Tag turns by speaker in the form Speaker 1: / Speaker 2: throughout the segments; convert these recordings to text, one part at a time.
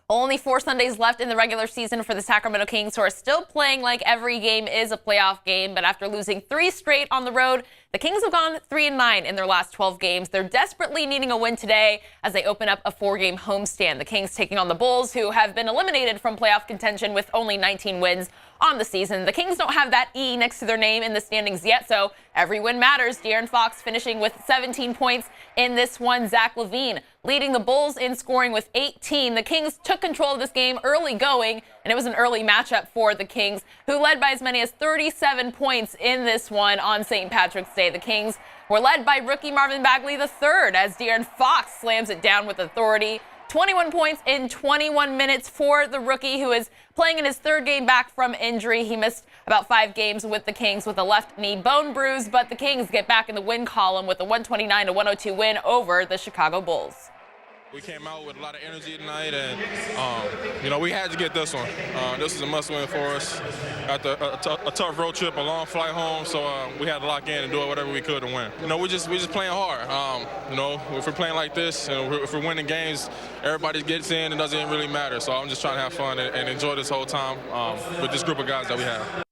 Speaker 1: Only 4 Sundays left in the regular season for the Sacramento Kings, who are still playing like every game is a playoff game. But after losing 3 straight on the road, the Kings have gone 3-9 in their last 12 games. They're desperately needing a win today as they open up a 4-game homestand. The Kings taking on the Bulls, who have been eliminated from playoff contention with only 19 wins on the season. The Kings don't have that E next to their name in the standings yet, so every win matters. De'Aaron Fox finishing with 17 points in this one. Zach LaVine leading the Bulls in scoring with 18. The Kings took control of this game early going, and it was an early matchup for the Kings, who led by as many as 37 points in this one on St. Patrick's Day. The Kings were led by rookie Marvin Bagley III as De'Aaron Fox slams it down with authority. 21 points in 21 minutes for the rookie, who is playing in his 3rd game back from injury. He missed about 5 games with the Kings with a left knee bone bruise, but the Kings get back in the win column with a 129-102 win over the Chicago Bulls.
Speaker 2: We came out with a lot of energy tonight, and we had to get this one. This was a must-win for us. After a tough road trip, a long flight home, so we had to lock in and do whatever we could to win. We just playing hard. If we're playing like this, and if we're winning games, everybody gets in. It doesn't really matter. So I'm just trying to have fun and enjoy this whole time with this group of guys that we have.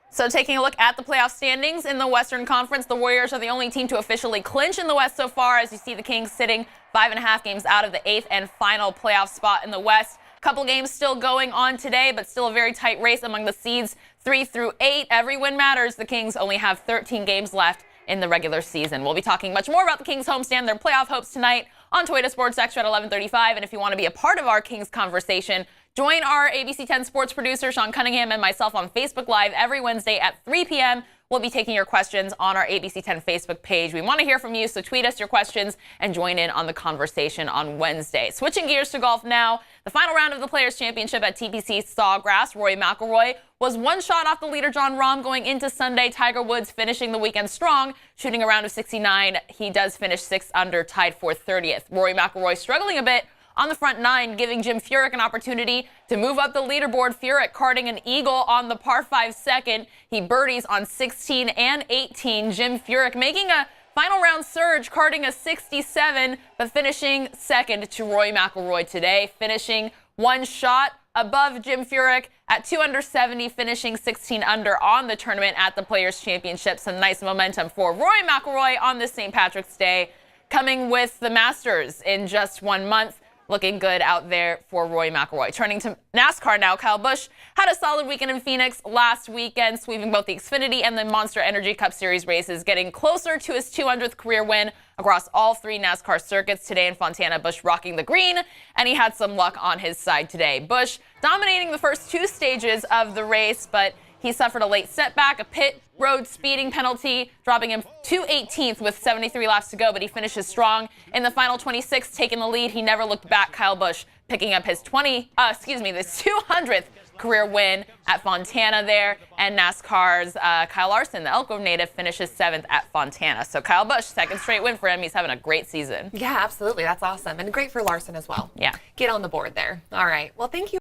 Speaker 1: So taking a look at the playoff standings in the Western Conference, the Warriors are the only team to officially clinch in the West so far, as you see the Kings sitting 5.5 games out of the 8th and final playoff spot in the West. A couple games still going on today, but still a very tight race among the seeds 3 through 8. Every win matters. The Kings only have 13 games left in the regular season. We'll be talking much more about the Kings homestand, their playoff hopes tonight on Toyota Sports Extra at 11:35. And if you want to be a part of our Kings conversation, join our ABC 10 sports producer, Sean Cunningham, and myself on Facebook Live every Wednesday at 3 p.m. We'll be taking your questions on our ABC 10 Facebook page. We want to hear from you, so tweet us your questions and join in on the conversation on Wednesday. Switching gears to golf now, the final round of the Players' Championship at TPC Sawgrass. Rory McIlroy was 1 shot off the leader Jon Rahm going into Sunday. Tiger Woods finishing the weekend strong, shooting a round of 69. He does finish 6 under, tied for 30th. Rory McIlroy struggling a bit on the front 9, giving Jim Furyk an opportunity to move up the leaderboard. Furyk carding an eagle on the par 5 second. He birdies on 16 and 18. Jim Furyk making a final round surge, carding a 67, but finishing second to Rory McIlroy today, finishing 1 shot above Jim Furyk at 2 under 70, finishing 16 under on the tournament at the Players' Championship. Some nice momentum for Rory McIlroy on this St. Patrick's Day, coming with the Masters in just 1 month. Looking good out there for Rory McIlroy. Turning to NASCAR now, Kyle Busch had a solid weekend in Phoenix last weekend, sweeping both the Xfinity and the Monster Energy Cup Series races, getting closer to his 200th career win across all 3 NASCAR circuits. Today in Fontana, Busch rocking the green, and he had some luck on his side today. Busch dominating the first 2 stages of the race, but he suffered a late setback, a pit road speeding penalty, dropping him to 18th with 73 laps to go, but he finishes strong in the final 26, taking the lead. He never looked back. Kyle Busch picking up his 200th career win at Fontana there, and NASCAR's Kyle Larson, the Elk Grove native, finishes 7th at Fontana. So Kyle Busch, 2nd straight win for him. He's having a great season.
Speaker 3: Yeah, absolutely. That's awesome. And great for Larson as well.
Speaker 1: Yeah.
Speaker 3: Get on the board there. All right. Well, thank you.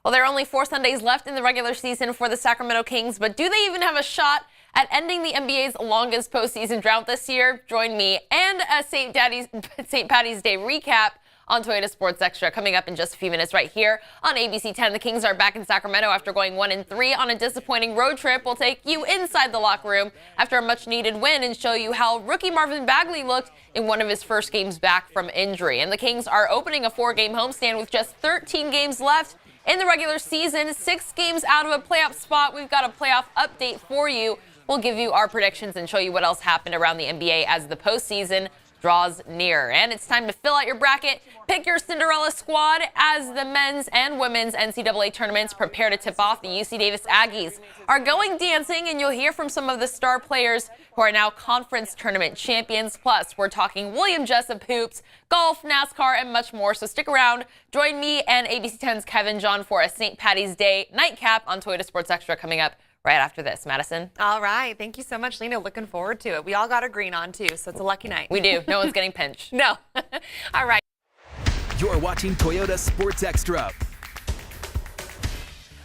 Speaker 1: Well, there are only 4 Sundays left in the regular season for the Sacramento Kings, but do they even have a shot at ending the NBA's longest postseason drought this year? Join me and a St. Paddy's Day recap on Toyota Sports Extra coming up in just a few minutes right here on ABC 10. The Kings are back in Sacramento after going 1-3 on a disappointing road trip. We'll take you inside the locker room after a much-needed win and show you how rookie Marvin Bagley looked in one of his first games back from injury. And the Kings are opening a 4-game homestand with just 13 games left in the regular season, 6 games out of a playoff spot. We've got a playoff update for you. We'll give you our predictions and show you what else happened around the NBA as the postseason draws near. And it's time to fill out your bracket. Pick your Cinderella squad as the men's and women's NCAA tournaments prepare to tip off. The UC Davis Aggies are going dancing, and you'll hear from some of the star players who are now conference tournament champions. Plus, we're talking William Jessup hoops, golf, NASCAR, and much more. So stick around. Join me and ABC 10's Kevin John for a St. Paddy's Day nightcap on Toyota Sports Extra coming up right after this. Madison?
Speaker 3: All right. Thank you so much, Lina. Looking forward to it. We all got our green on, too, so it's a lucky night.
Speaker 1: We do. No one's getting pinched.
Speaker 3: No. All right.
Speaker 4: You're watching Toyota Sports Extra.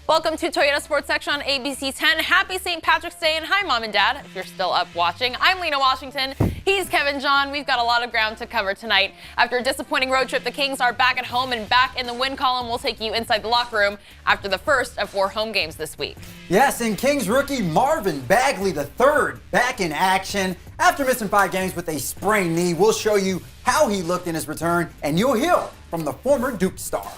Speaker 1: Welcome to Toyota Sports Section on ABC 10. Happy St. Patrick's Day, and hi, Mom and Dad, if you're still up watching. I'm Lina Washington. He's Kevin John. We've got a lot of ground to cover tonight. After a disappointing road trip, the Kings are back at home and back in the win column. We'll take you inside the locker room after the first of 4 home games this week.
Speaker 4: Yes, and Kings rookie Marvin Bagley III back in action after missing 5 games with a sprained knee. We'll show you how he looked in his return, and you'll hear from the former Duke star.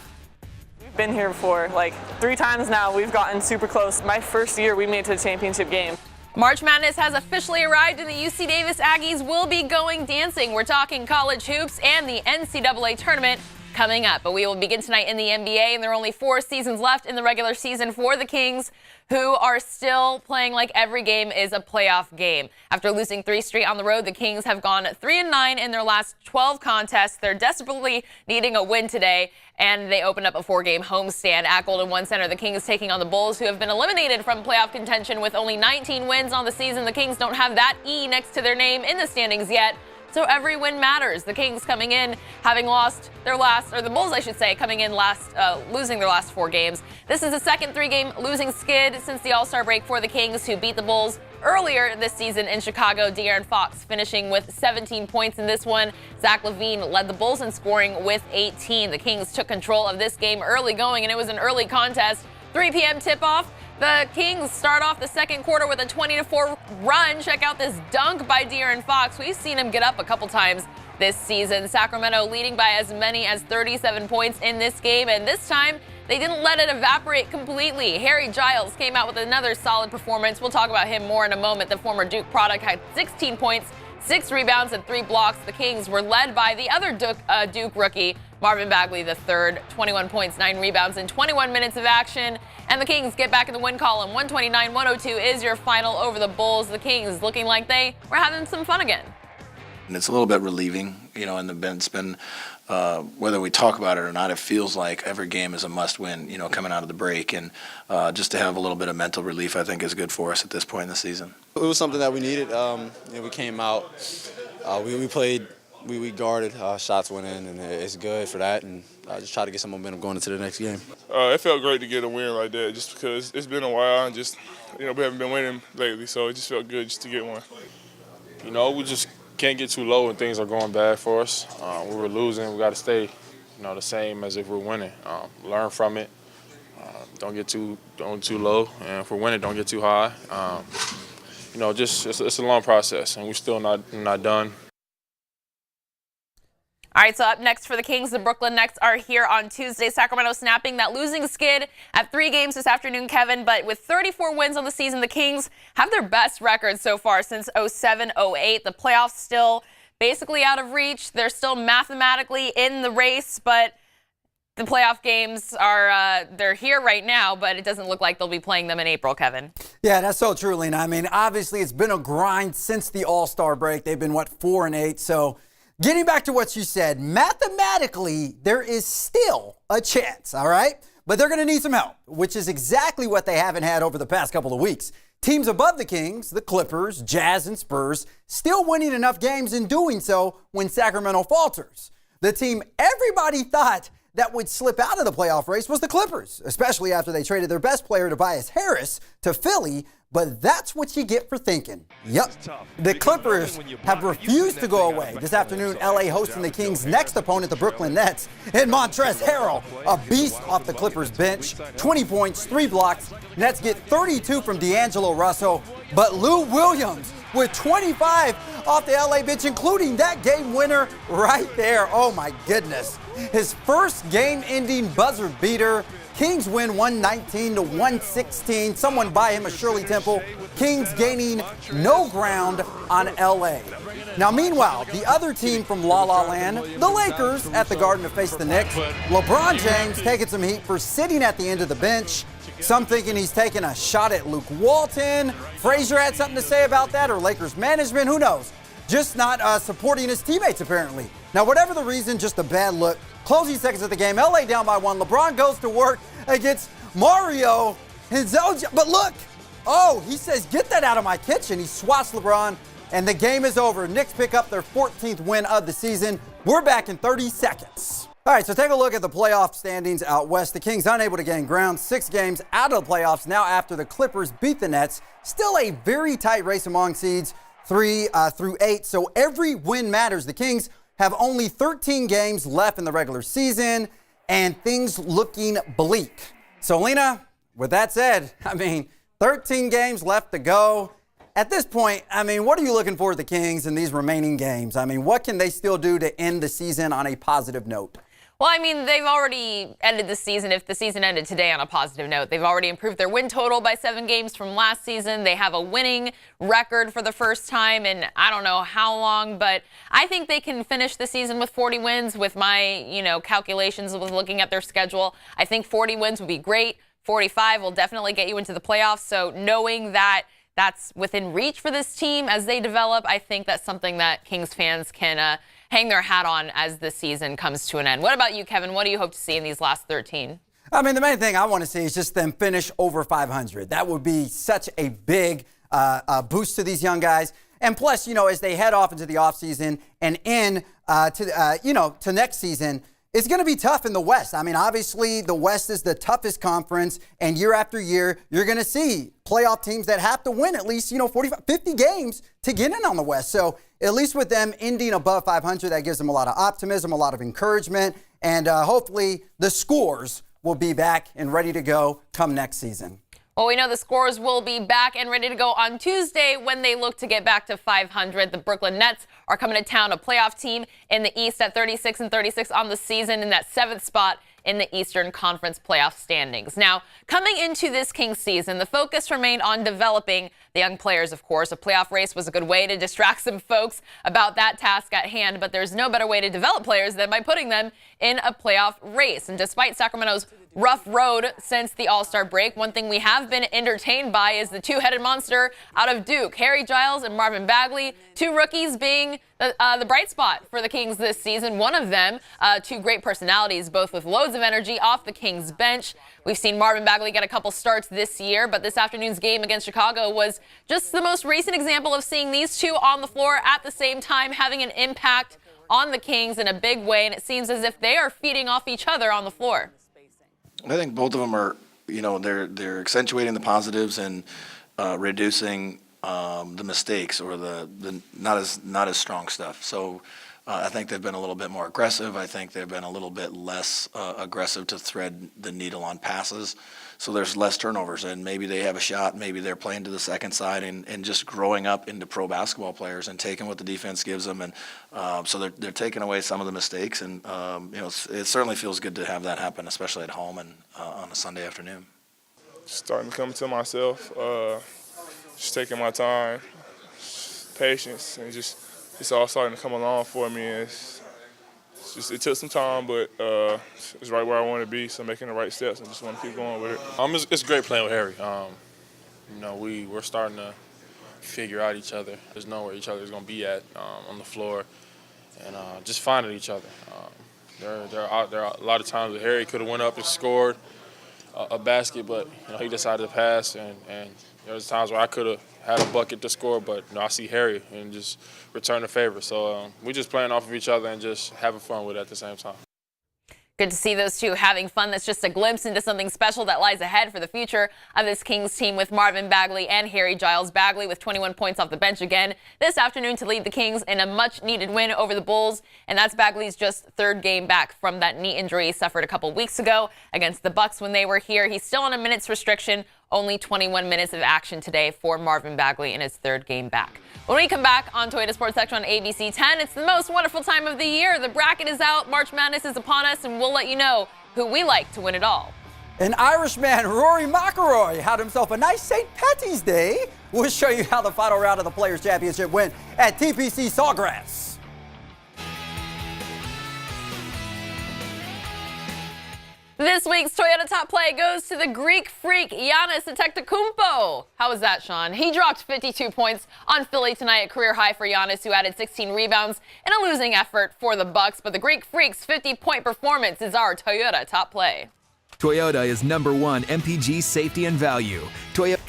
Speaker 5: Been here before, like 3 times now. We've gotten super close. My first year, we made it to the championship game.
Speaker 1: March Madness has officially arrived, and the UC Davis Aggies will be going dancing. We're talking college hoops and the NCAA tournament coming up. But we will begin tonight in the NBA, and there are only 4 seasons left in the regular season for the Kings, who are still playing like every game is a playoff game. After losing 3 straight on the road, the Kings have gone 3-9 in their last 12 contests. They're desperately needing a win today, and they open up a 4-game homestand at Golden One Center. The Kings taking on the Bulls, who have been eliminated from playoff contention with only 19 wins on the season. The Kings don't have that E next to their name in the standings yet, so every win matters. The Kings coming in having lost their last, or the Bulls, I should say, coming in losing their last 4 games. This is the second 3-game losing skid since the All-Star break for the Kings, who beat the Bulls earlier this season in Chicago. De'Aaron Fox finishing with 17 points in this one. Zach LaVine led the Bulls in scoring with 18. The Kings took control of this game early going, and it was an early contest. 3 p.m. tip-off. The Kings start off the second quarter with a 20-4 run. Check out this dunk by De'Aaron Fox. We've seen him get up a couple times this season. Sacramento leading by as many as 37 points in this game, and this time they didn't let it evaporate completely. Harry Giles came out with another solid performance. We'll talk about him more in a moment. The former Duke product had 16 points, 6 rebounds, and 3 blocks. The Kings were led by the other Duke rookie, Marvin Bagley III, 21 points, 9 rebounds, and 21 minutes of action. And the Kings get back in the win column. 129-102 is your final over the Bulls. The Kings looking like they were having some fun again.
Speaker 6: And it's a little bit relieving, and it's been, whether we talk about it or not, it feels like every game is a must-win, coming out of the break. And just to have a little bit of mental relief, I think, is good for us at this point in the season.
Speaker 7: It was something that we needed. We came out, we played, we guarded, shots went in, and it's good for that. And just try to get some momentum going into the next game.
Speaker 2: It felt great to get a win like that, just because it's been a while and just, we haven't been winning lately, so it just felt good just to get one. We just can't get too low when things are going bad for us. We were losing, we got to stay, the same as if we're winning. Learn from it. Don't get too low, and if we're winning, don't get too high. It's a long process, and we're still not done.
Speaker 1: All right, so up next for the Kings, the Brooklyn Nets are here on Tuesday. Sacramento snapping that losing skid at 3 games this afternoon, Kevin. But with 34 wins on the season, the Kings have their best record so far since 07-08. The playoffs still basically out of reach. They're still mathematically in the race, but the playoff games are they're here right now, but it doesn't look like they'll be playing them in April, Kevin.
Speaker 4: Yeah, that's so true, Lina. I mean, obviously it's been a grind since the All-Star break. They've been, 4-8, so getting back to what you said, mathematically, there is still a chance, all right? But they're going to need some help, which is exactly what they haven't had over the past couple of weeks. Teams above the Kings, the Clippers, Jazz, and Spurs, still winning enough games in doing so when Sacramento falters. The team everybody thought that would slip out of the playoff race was the Clippers, especially after they traded their best player, Tobias Harris, to Philly. But that's what you get for thinking. Yep, the Clippers have refused to go away. This afternoon, LA hosting the Kings' next opponent, the Brooklyn Nets, and Montrezl Harrell, a beast off the Clippers bench. 20 points, 3 blocks. Nets get 32 from D'Angelo Russell, but Lou Williams with 25 off the LA bench, including that game winner right there. Oh my goodness. His first game-ending buzzer beater. Kings win 119-116. Someone buy him a Shirley Temple. Kings gaining no ground on LA. Now, meanwhile, the other team from La La Land, the Lakers, at the Garden to face the Knicks. LeBron James taking some heat for sitting at the end of the bench. Some thinking he's taking a shot at Luke Walton. Frazier had something to say about that, or Lakers management, who knows? Just not supporting his teammates, apparently. Now, whatever the reason, just a bad look. Closing seconds of the game, LA down by 1. LeBron goes to work against Mario Hezonja. But look, he says, get that out of my kitchen. He swats LeBron, and the game is over. Knicks pick up their 14th win of the season. We're back in 30 seconds. All right, so take a look at the playoff standings out west. The Kings unable to gain ground, 6 games out of the playoffs now after the Clippers beat the Nets. Still a very tight race among seeds 3 through 8, so every win matters. The Kings have only 13 games left in the regular season, and things looking bleak. So, Lina, with that said, 13 games left to go. At this point, what are you looking for at the Kings in these remaining games? What can they still do to end the season on a positive note?
Speaker 1: Well, they've already ended the season. If the season ended today on a positive note, they've already improved their win total by 7 games from last season. They have a winning record for the first time in I don't know how long, but I think they can finish the season with 40 wins with my, calculations with looking at their schedule. I think 40 wins would be great. 45 will definitely get you into the playoffs. So knowing that that's within reach for this team as they develop, I think that's something that Kings fans can hang their hat on as the season comes to an end. What about you, Kevin? What do you hope to see in these last 13?
Speaker 4: The main thing I want to see is just them finish over 500. That would be such a big boost to these young guys. And plus, as they head off into the offseason and to next season, it's going to be tough in the West. Obviously, the West is the toughest conference, and year after year, you're going to see playoff teams that have to win at least, 45, 50 games to get in on the West. So at least with them ending above 500, that gives them a lot of optimism, a lot of encouragement, and hopefully the scores will be back and ready to go come next season.
Speaker 1: Well, we know the Scores will be back and ready to go on Tuesday when they look to get back to 500. The Brooklyn Nets are coming to town, a playoff team in the East at 36-36 on the season in that 7th spot in the Eastern Conference playoff standings. Now, coming into this Kings season, the focus remained on developing the young players, of course. A playoff race was a good way to distract some folks about that task at hand, but there's no better way to develop players than by putting them in a playoff race. And despite Sacramento's rough road since the All-Star break, one thing we have been entertained by is the two-headed monster out of Duke, Harry Giles and Marvin Bagley, 2 rookies being the bright spot for the Kings this season. One of them, 2 great personalities, both with loads of energy off the Kings bench. We've seen Marvin Bagley get a couple starts this year, but this afternoon's game against Chicago was just the most recent example of seeing these 2 on the floor at the same time, having an impact on the Kings in a big way, and it seems as if they are feeding off each other on the floor.
Speaker 6: I think both of them are, they're accentuating the positives and reducing the mistakes or the not as strong stuff. So I think they've been a little bit more aggressive. I think they've been a little bit less aggressive to thread the needle on passes. So there's less turnovers, and maybe they have a shot. Maybe they're playing to the second side and just growing up into pro basketball players and taking what the defense gives them. And so they're taking away some of the mistakes. And, it certainly feels good to have that happen, especially at home and on a Sunday afternoon.
Speaker 8: Starting to come to myself, just taking my time, patience, and just it's all starting to come along for me. It took some time, but it's right where I want to be, so making the right steps and just want to keep going with it.
Speaker 2: It's great playing with Harry. We're starting to figure out each other. Just know where each other's going to be at on the floor and just finding each other. There are a lot of times that Harry could have went up and scored a basket, but he decided to pass, and there was times where I could have had a bucket to score, but I see Harry and just return the favor. So we're just playing off of each other and just having fun with it at the same time.
Speaker 1: Good to see those 2 having fun. That's just a glimpse into something special that lies ahead for the future of this Kings team with Marvin Bagley and Harry Giles. Bagley with 21 points off the bench again this afternoon to lead the Kings in a much-needed win over the Bulls. And that's Bagley's just 3rd game back from that knee injury he suffered a couple weeks ago against the Bucks when they were here. He's still on a minutes restriction. Only 21 minutes of action today for Marvin Bagley in his 3rd game back. When we come back on Toyota Sports Section on ABC 10, it's the most wonderful time of the year. The bracket is out, March Madness is upon us, and we'll let you know who we like to win it all.
Speaker 4: And Irishman Rory McIlroy had himself a nice St. Patty's Day. We'll show you how the final round of the Players' Championship went at TPC Sawgrass.
Speaker 1: This week's Toyota Top Play goes to the Greek freak, Giannis Antetokounmpo. How was that, Sean? He dropped 52 points on Philly tonight, a career high for Giannis, who added 16 rebounds in a losing effort for the Bucks. But the Greek freak's 50-point performance is our Toyota Top Play.
Speaker 9: Toyota is #1 MPG safety and value. Toyota.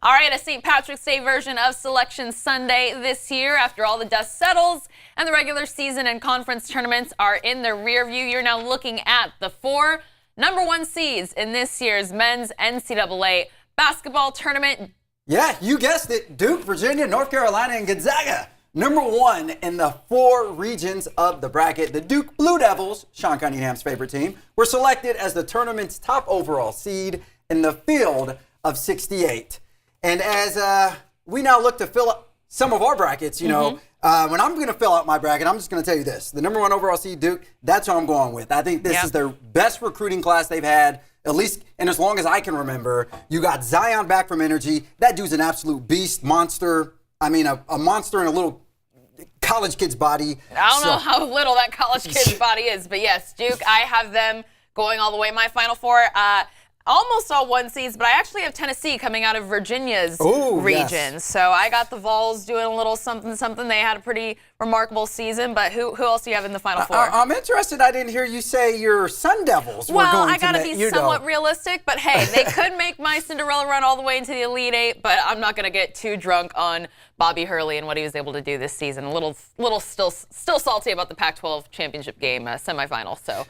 Speaker 1: All right, a St. Patrick's Day version of Selection Sunday this year. After all the dust settles and the regular season and conference tournaments are in the rear view, you're now looking at the 4 number 1 seeds in this year's men's NCAA basketball tournament.
Speaker 4: Yeah, you guessed it. Duke, Virginia, North Carolina, and Gonzaga. Number 1 in the 4 regions of the bracket. The Duke Blue Devils, Sean Cunningham's favorite team, were selected as the tournament's top overall seed in the field of 68. And as we now look to fill up some of our brackets, you know, when I'm going to fill out my bracket, I'm just going to tell you this. The number 1 overall seed, Duke, that's who I'm going with. I think this is their best recruiting class they've had, at least and as long as I can remember. You got Zion back from Energy. That dude's an absolute beast, monster. I mean, a monster in a little college kid's body.
Speaker 1: I don't know how little that college kid's body is, but yes, Duke, I have them going all the way. My Final Four, almost all 1 seeds, but I actually have Tennessee coming out of Virginia's region.
Speaker 4: Yes.
Speaker 1: So I got the Vols doing a little something. They had a pretty remarkable season, but who else do you have in the Final Four?
Speaker 4: I'm interested. I didn't hear you say your Sun Devils were going to
Speaker 1: Well, I got to be somewhat
Speaker 4: know.
Speaker 1: realistic, but hey, they could make my Cinderella run all the way into the Elite Eight, but I'm not going to get too drunk on Bobby Hurley and what he was able to do this season. A little still salty about the Pac-12 championship game semifinal, so...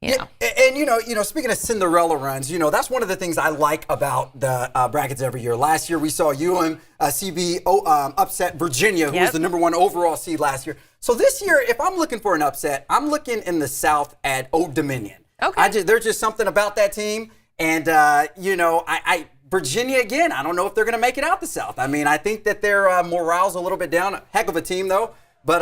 Speaker 1: You know.
Speaker 4: And you know, speaking of Cinderella runs, you know, that's one of the things I like about the brackets every year. Last year we saw UMCB upset Virginia, who was the number 1 overall seed last year. So this year, if I'm looking for an upset, I'm looking in the South at Old Dominion.
Speaker 1: Okay.
Speaker 4: There's just something about that team, and you know, Virginia again. I don't know if they're going to make it out the South. I mean, I think that their morale's a little bit down. Heck of a team though, but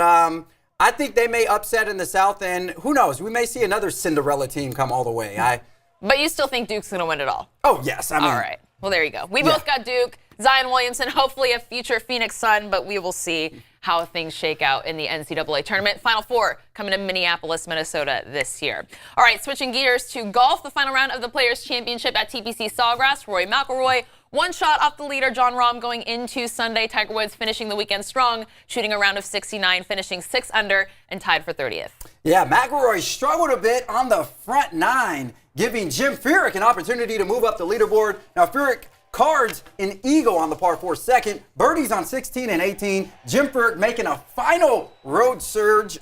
Speaker 4: I think they may upset in the South, and who knows? We may see another Cinderella team come all the way.
Speaker 1: But you still think Duke's going to win it all?
Speaker 4: Oh, yes. I mean,
Speaker 1: all right. Well, there you go. We both got Duke, Zion Williamson, hopefully a future Phoenix Sun, but we will see how things shake out in the NCAA tournament. Final Four coming to Minneapolis, Minnesota this year. All right, switching gears to golf, the final round of the Players' Championship at TPC Sawgrass. Rory McIlroy, 1 shot off the leader, Jon Rahm, going into Sunday. Tiger Woods finishing the weekend strong, shooting a round of 69, finishing 6 under and tied for 30th. Yeah, McIlroy struggled a bit on the front 9, giving Jim Furyk an opportunity to move up the leaderboard. Now, Furyk cards an eagle on the par 4 second, birdies on 16 and 18. Jim Furyk making a final round surge,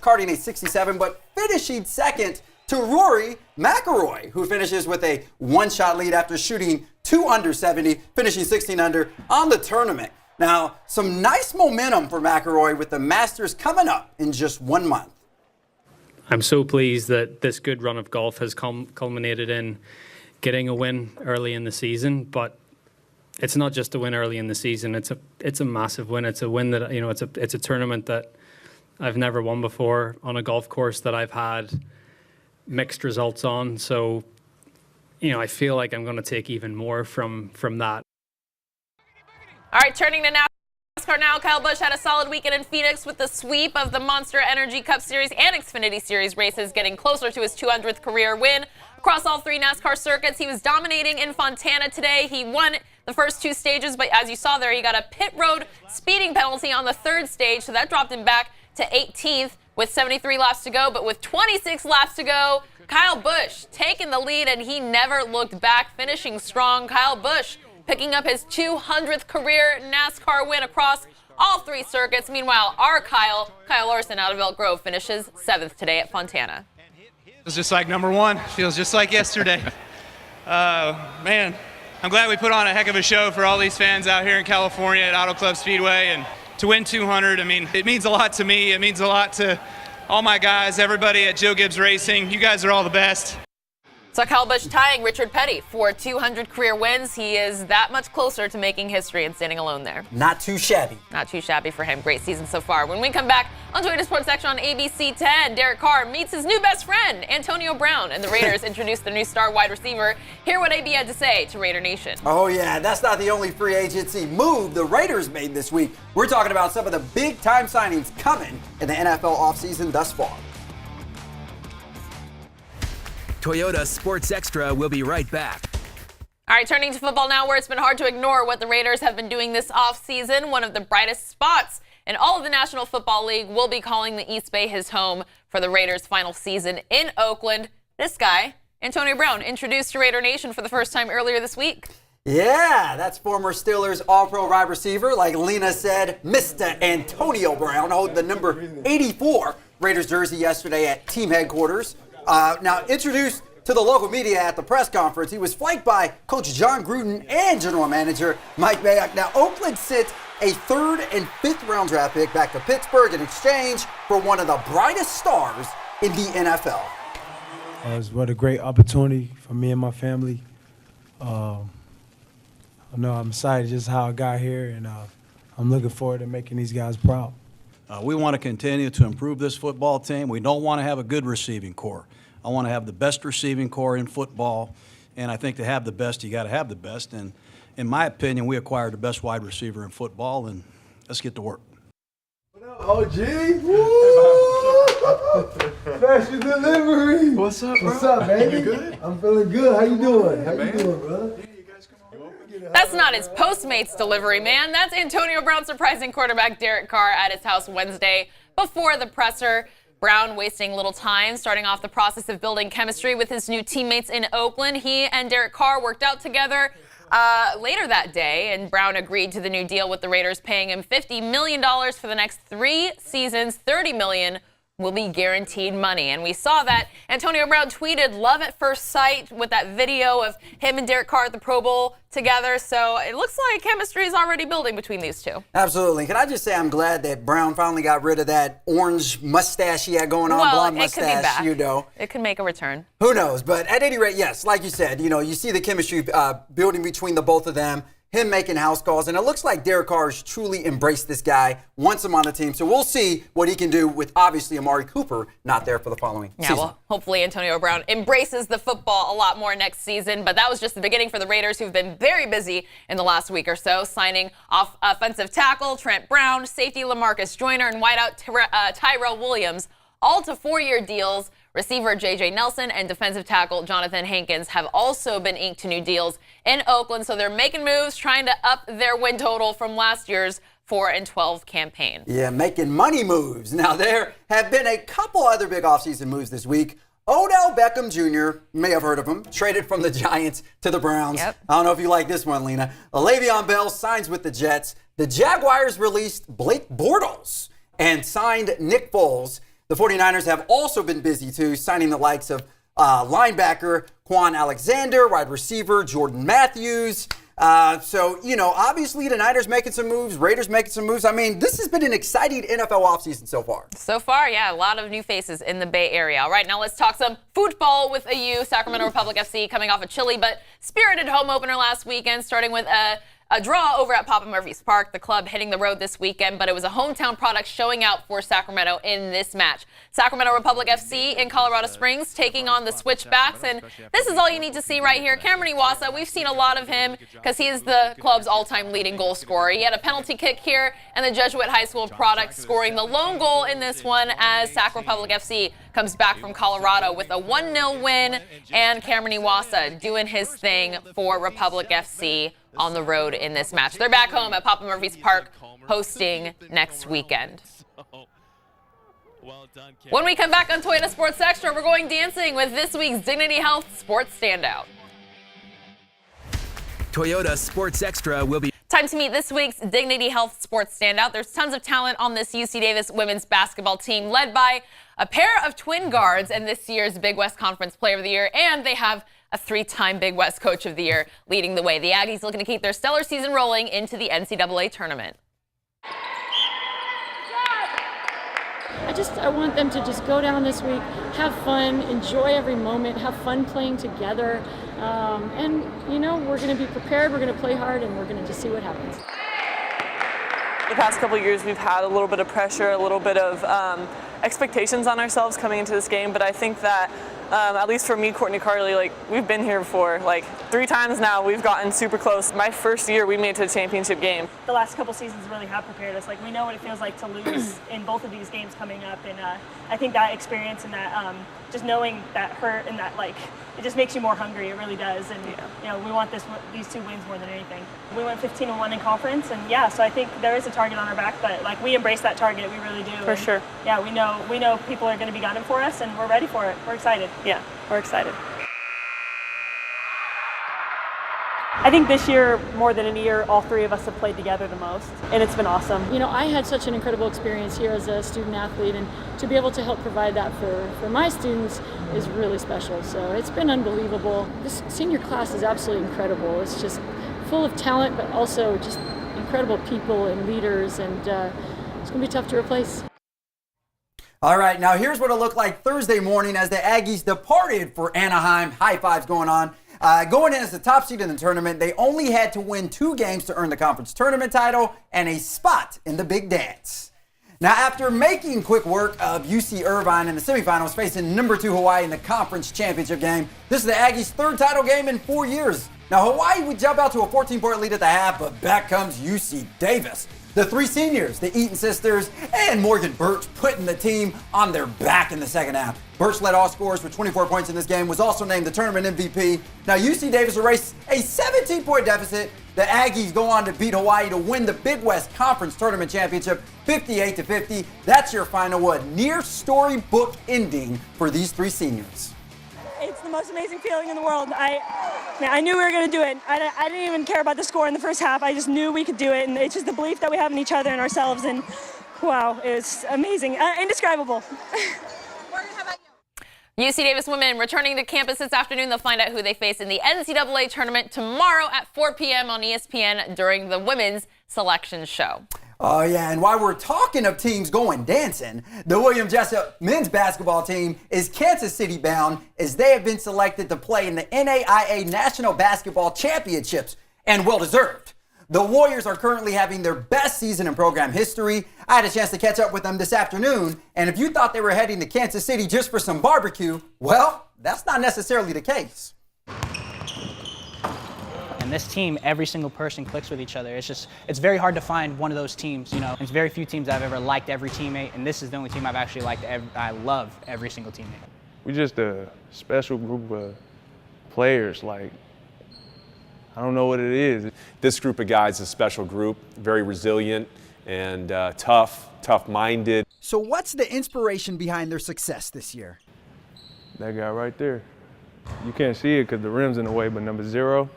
Speaker 1: carding a 67, but finishing second to Rory McIlroy, who finishes with a 1-shot lead after shooting 2 under 70, finishing 16 under on the tournament. Now, some nice momentum for McIlroy with the Masters coming up in just 1 month.
Speaker 10: I'm so pleased that this good run of golf has culminated in getting a win early in the season, but it's not just a win early in the season. It's a massive win. It's a win that, you know, it's a tournament that I've never won before on a golf course that I've had mixed results on. So, you know, I feel like I'm going to take even more from that.
Speaker 1: All right, turning to NASCAR now. Kyle Busch had a solid weekend in Phoenix with the sweep of the Monster Energy Cup Series and Xfinity Series races, getting closer to his 200th career win. Across all 3 NASCAR circuits, he was dominating in Fontana today. He won the first 2 stages, but as you saw there, he got a pit road speeding penalty on the 3rd stage, so that dropped him back to 18th with 73 laps to go. But with 26 laps to go, Kyle Busch taking the lead, and he never looked back, finishing strong. Kyle Busch picking up his 200th career NASCAR win across all 3 circuits. Meanwhile, our Kyle Larson out of Elk Grove finishes 7th today at Fontana.
Speaker 11: Feels just like number 1. Feels just like yesterday. Man, I'm glad we put on a heck of a show for all these fans out here in California at Auto Club Speedway, and to win 200, I mean, it means a lot to me. It means a lot to all my guys, everybody at Joe Gibbs Racing. You guys are all the best.
Speaker 1: So Kyle Busch tying Richard Petty for 200 career wins. He is that much closer to making history and standing alone there.
Speaker 4: Not too shabby.
Speaker 1: Not too shabby for him. Great season so far. When we come back on Toyota Sports Action on ABC 10, Derek Carr meets his new best friend, Antonio Brown, and the Raiders introduce their new star wide receiver. Hear what AB had to say to Raider Nation.
Speaker 4: Oh, yeah, that's not the only free agency move the Raiders made this week. We're talking about some of the big-time signings coming in the NFL offseason thus far.
Speaker 9: Toyota Sports Extra will be right back.
Speaker 1: All right, turning to football now, where it's been hard to ignore what the Raiders have been doing this offseason. One of the brightest spots in all of the National Football League will be calling the East Bay his home for the Raiders' final season in Oakland. This guy, Antonio Brown, introduced to Raider Nation for the first time earlier this week.
Speaker 4: Yeah, that's former Steelers All-Pro wide receiver, like Lina said, Mr. Antonio Brown, holding the number 84 Raiders jersey yesterday at team headquarters. Now, introduced to the local media at the press conference, he was flanked by Coach John Gruden and General Manager Mike Mayock. Now, Oakland sent a 3rd and 5th round draft pick back to Pittsburgh in exchange for one of the brightest stars in the NFL.
Speaker 12: It was what a great opportunity for me and my family. I know I'm excited just how I got here, and I'm looking forward to making these guys proud.
Speaker 13: We want to continue to improve this football team. We don't want to have a good receiving core. I want to have the best receiving core in football, and I think to have the best, you got to have the best. And in my opinion, we acquired the best wide receiver in football, and let's get to work.
Speaker 12: OG, special delivery. What's up, bro? What's up, baby? You good? I'm feeling good. How you doing? How you doing, brother?
Speaker 1: That's not his Postmates delivery, man. That's Antonio Brown surprising quarterback Derek Carr at his house Wednesday before the presser. Brown wasting little time, starting off the process of building chemistry with his new teammates in Oakland. He and Derek Carr worked out together later that day, and Brown agreed to the new deal with the Raiders, paying him $50 million for the next 3 seasons. $30 million will be guaranteed money. And we saw that Antonio Brown tweeted love at first sight with that video of him and Derek Carr at the Pro Bowl together. So it looks like chemistry is already building between these two.
Speaker 4: Absolutely. Can I just say I'm glad that Brown finally got rid of that orange mustache he had going on, blonde mustache,
Speaker 1: could be back.
Speaker 4: you know.
Speaker 1: It could make a return.
Speaker 4: Who knows? But at any rate, yes, like you said, you know, you see the chemistry building between the both of them. Him making house calls, and it looks like Derek Carr has truly embraced this guy, wants him on the team. So we'll see what he can do with, obviously, Amari Cooper not there for the following season.
Speaker 1: Well, hopefully Antonio Brown embraces the football a lot more next season. But that was just the beginning for the Raiders, who've been very busy in the last week or so, signing off offensive tackle Trent Brown, safety LaMarcus Joyner, and wideout Tyrell Williams, all to 4-year deals. Receiver J.J. Nelson and defensive tackle Jonathan Hankins have also been inked to new deals in Oakland. So they're making moves, trying to up their win total from last year's 4-12 campaign.
Speaker 4: Yeah, making money moves. Now, there have been a couple other big offseason moves this week. Odell Beckham Jr., you may have heard of him, traded from the Giants to the Browns.
Speaker 1: Yep.
Speaker 4: I don't know if you like this one, Lina. Le'Veon Bell signs with the Jets. The Jaguars released Blake Bortles and signed Nick Foles. The 49ers have also been busy, too, signing the likes of linebacker Quan Alexander, wide receiver Jordan Matthews. So, you know, obviously the Niners making some moves, Raiders making some moves. I mean, this has been an exciting NFL offseason so far.
Speaker 1: So far, yeah, a lot of new faces in the Bay Area. All right, now let's talk some football with a U. Sacramento Republic FC coming off a chilly but spirited home opener last weekend, starting with a draw over at Papa Murphy's Park. The club hitting the road this weekend, but it was a hometown product showing out for Sacramento in this match. Sacramento Republic FC in Colorado Springs taking on the Switchbacks, and this is all you need to see right here. Cameron Iwasa, we've seen a lot of him because he is the club's all-time leading goal scorer. He had a penalty kick here, and the Jesuit High School product scoring the lone goal in this one as Sac Republic FC comes back from Colorado with a 1-0 win, and Cameron Iwasa doing his thing for Republic FC on the road in this match. They're back home at Papa Murphy's Park hosting next weekend. When we come back on Toyota Sports Extra, we're going dancing with this week's Dignity Health Sports Standout.
Speaker 9: Toyota Sports Extra will be...
Speaker 1: Time to meet this week's Dignity Health Sports Standout. There's tons of talent on this UC Davis women's basketball team, led by a pair of twin guards and this year's Big West Conference Player of the Year, and they have a 3-time Big West Coach of the Year leading the way. The Aggies looking to keep their stellar season rolling into the NCAA tournament.
Speaker 14: I want them to just go down this week, have fun, enjoy every moment, have fun playing together. And, you know, we're going to be prepared, we're going to play hard, and we're going to just see what happens.
Speaker 5: The past couple of years, we've had a little bit of pressure, a little bit of expectations on ourselves coming into this game, but I think that at least for me, Courtney Carley, like, we've been here before. Like, 3 times now, we've gotten super close. My first year, we made it to the championship game.
Speaker 15: The last couple seasons really have prepared us. Like, we know what it feels like to lose in both of these games coming up, and I think that experience and that just knowing that hurt and that, like, it just makes you more hungry. It really does. And you know, we want these 2 wins more than anything. We went 15-1 in conference, and yeah, so I think there is a target on our back, but like, we embrace that target. We really do.
Speaker 5: For sure.
Speaker 15: Yeah, we know people are going to be gunning for us, and we're ready for it. We're excited.
Speaker 5: Yeah, we're excited.
Speaker 15: I think this year, more than any year, all three of us have played together the most, and it's been awesome.
Speaker 14: You know, I had such an incredible experience here as a student athlete, and to be able to help provide that for my students is really special. So it's been unbelievable. This senior class is absolutely incredible. It's just full of talent, but also just incredible people and leaders, and it's going to be tough to replace.
Speaker 4: All right, now here's what it looked like Thursday morning as the Aggies departed for Anaheim. High fives going on. Going in as the top seed in the tournament, they only had to win 2 games to earn the conference tournament title and a spot in the big dance. Now, after making quick work of UC Irvine in the semifinals, facing number 2 Hawaii in the conference championship game, this is the Aggies' 3rd title game in 4 years. Now, Hawaii would jump out to a 14-point lead at the half, but back comes UC Davis. The 3 seniors, the Eaton sisters, and Morgan Birch putting the team on their back in the second half. Birch led all scorers with 24 points in this game, was also named the tournament MVP. Now, UC Davis erased a 17-point deficit. The Aggies go on to beat Hawaii to win the Big West Conference Tournament Championship 58-50. That's your final one. Near storybook ending for these 3 seniors.
Speaker 15: It's the most amazing feeling in the world. I knew we were going to do it. I didn't even care about the score in the first half. I just knew we could do it, and it's just the belief that we have in each other and ourselves, and wow, it was amazing. Indescribable.
Speaker 1: UC Davis women returning to campus this afternoon. They'll find out who they face in the NCAA tournament tomorrow at 4 p.m. on ESPN during the women's selection show.
Speaker 4: Oh, yeah, and while we're talking of teams going dancing, the William Jessup men's basketball team is Kansas City bound as they have been selected to play in the NAIA National Basketball Championships, and well-deserved. The Warriors are currently having their best season in program history. I had a chance to catch up with them this afternoon, and if you thought they were heading to Kansas City just for some barbecue, well, that's not necessarily the case.
Speaker 16: And this team, every single person clicks with each other. It's very hard to find one of those teams, you know. There's very few teams I've ever liked every teammate, and this is the only team I've actually liked. I love every single teammate.
Speaker 17: We're just a special group of players. Like, I don't know what it is.
Speaker 18: This group of guys is a special group, very resilient and tough-minded.
Speaker 4: So what's the inspiration behind their success this year?
Speaker 17: That guy right there. You can't see it because the rim's in the way, but number 0,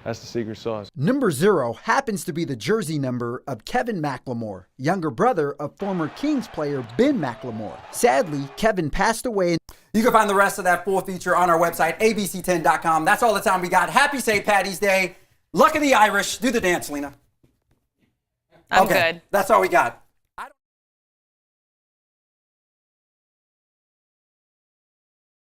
Speaker 17: that's the secret sauce.
Speaker 4: Number 0 happens to be the jersey number of Kevin McLemore, younger brother of former Kings player Ben McLemore. Sadly, Kevin passed away. You can find the rest of that full feature on our website, abc10.com. That's all the time we got. Happy St. Paddy's Day. Luck of the Irish. Do the dance, Lina.
Speaker 1: I'm good.
Speaker 4: That's all we got.